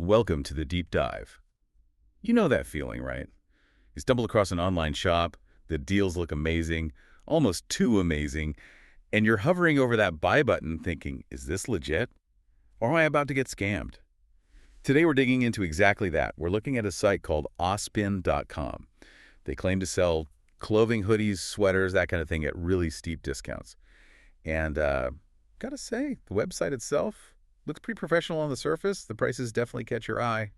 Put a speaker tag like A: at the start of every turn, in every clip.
A: Welcome to the deep dive. You know that feeling, right? You stumble across an online shop, the deals look amazing, almost too amazing, and you're hovering over that buy button thinking, is this legit? Or am I about to get scammed? Today we're digging into exactly that. We're looking at a site called Auspned.com. They claim to sell clothing, hoodies, sweaters, that kind of thing at really steep discounts. And gotta say, the website itself looks pretty professional on the surface. The prices definitely catch your eye.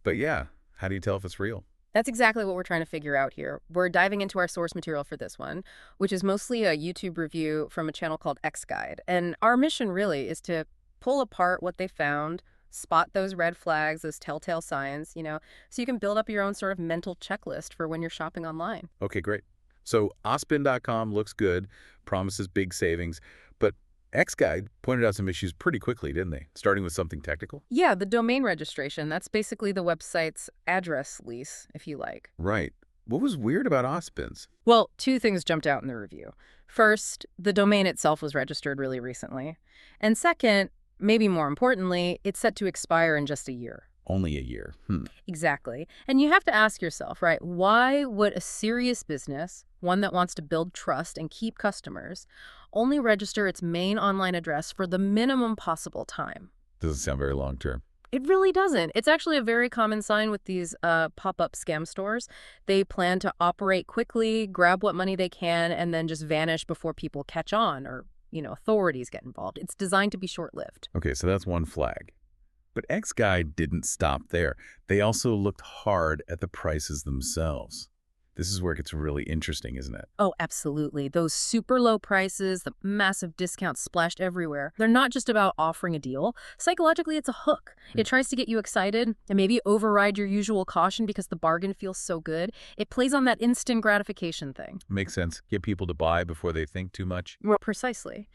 A: But yeah, how do you tell if it's real?
B: That's exactly what we're trying to figure out here. We're diving into our source material for this one, which is mostly a YouTube review from a channel called Xguide. And our mission really is to pull apart what they found, spot those red flags, those telltale signs, so you can build up your own sort of mental checklist for when you're shopping online.
A: Okay, great. So Auspn.com looks good, promises big savings, but Xguide pointed out some issues pretty quickly, didn't they? Starting with something technical?
B: Yeah, the domain registration, that's basically the website's address lease, if you like.
A: Right. What was weird about Auspn's?
B: Well, two things jumped out in the review. First, the domain itself was registered really recently. And second, maybe more importantly, it's set to expire in just a year.
A: Only a year.
B: Exactly. And you have to ask yourself, right, why would a serious business, one that wants to build trust and keep customers, only register its main online address for the minimum possible time?
A: Doesn't sound very long term.
B: It really doesn't. It's actually a very common sign with these pop-up scam stores. They plan to operate quickly, grab what money they can, and then just vanish before people catch on or, authorities get involved. It's designed to be short-lived.
A: Okay, so that's one flag. But Xguide didn't stop there. They also looked hard at the prices themselves. This is where it gets really interesting, isn't it?
B: Oh, absolutely. Those super low prices, the massive discounts splashed everywhere. They're not just about offering a deal. Psychologically, it's a hook. It tries to get you excited and maybe override your usual caution because the bargain feels so good. It plays on that instant gratification thing.
A: Makes sense. Get people to buy before they think too much.
B: Well, precisely.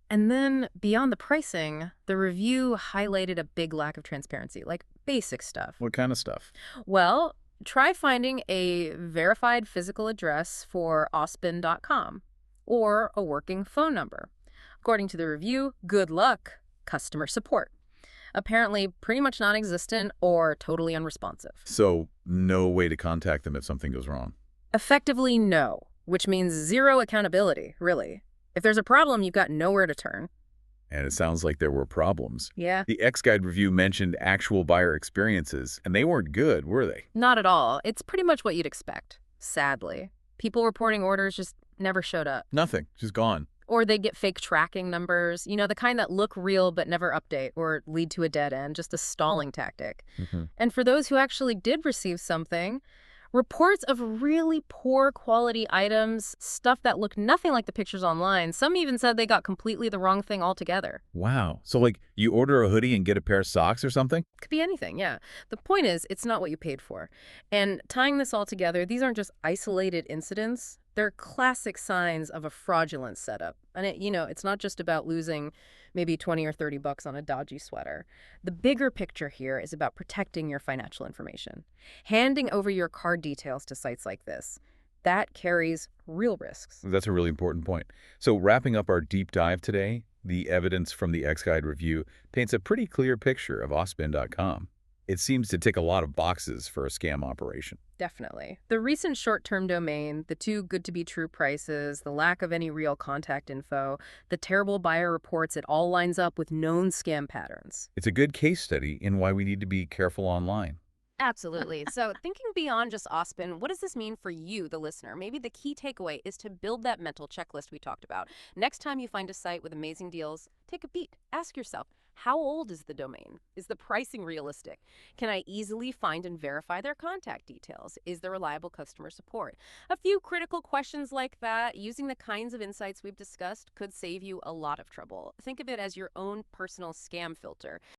B: And then beyond the pricing, the review highlighted a big lack of transparency, like basic stuff.
A: What kind of stuff?
B: Well, try finding a verified physical address for Auspned.com or a working phone number. According to the review, good luck, customer support. Apparently pretty much non-existent or totally unresponsive.
A: So no way to contact them if something goes wrong.
B: Effectively, no, which means zero accountability, really. If there's a problem, you've got nowhere to turn.
A: And it sounds like there were problems.
B: Yeah.
A: The Xguide review mentioned actual buyer experiences, and they weren't good, were they?
B: Not at all. It's pretty much what you'd expect, sadly. People reporting orders just never showed up.
A: Nothing. Just gone.
B: Or they get fake tracking numbers, the kind that look real but never update or lead to a dead end, just a stalling tactic. And for those who actually did receive something, reports of really poor quality items, stuff that looked nothing like the pictures online. Some even said they got completely the wrong thing altogether.
A: Wow. So like you order a hoodie and get a pair of socks or something?
B: Could be anything, yeah. The point is, it's not what you paid for. And tying this all together, these aren't just isolated incidents. They're classic signs of a fraudulent setup. And it's not just about losing maybe 20 or 30 bucks on a dodgy sweater. The bigger picture here is about protecting your financial information. Handing over your card details to sites like this, that carries real risks.
A: That's a really important point. So wrapping up our deep dive today, the evidence from the Xguide review paints a pretty clear picture of Auspned.com. It seems to tick a lot of boxes for a scam operation.
B: Definitely. The recent short-term domain, the too good-to-be-true prices, the lack of any real contact info, the terrible buyer reports, it all lines up with known scam patterns.
A: It's a good case study in why we need to be careful online.
B: Absolutely. So thinking beyond just Auspn, what does this mean for you, the listener? Maybe the key takeaway is to build that mental checklist we talked about. Next time you find a site with amazing deals, take a beat. Ask yourself, how old is the domain? Is the pricing realistic? Can I easily find and verify their contact details? Is there reliable customer support? A few critical questions like that, using the kinds of insights we've discussed, could save you a lot of trouble. Think of it as your own personal scam filter.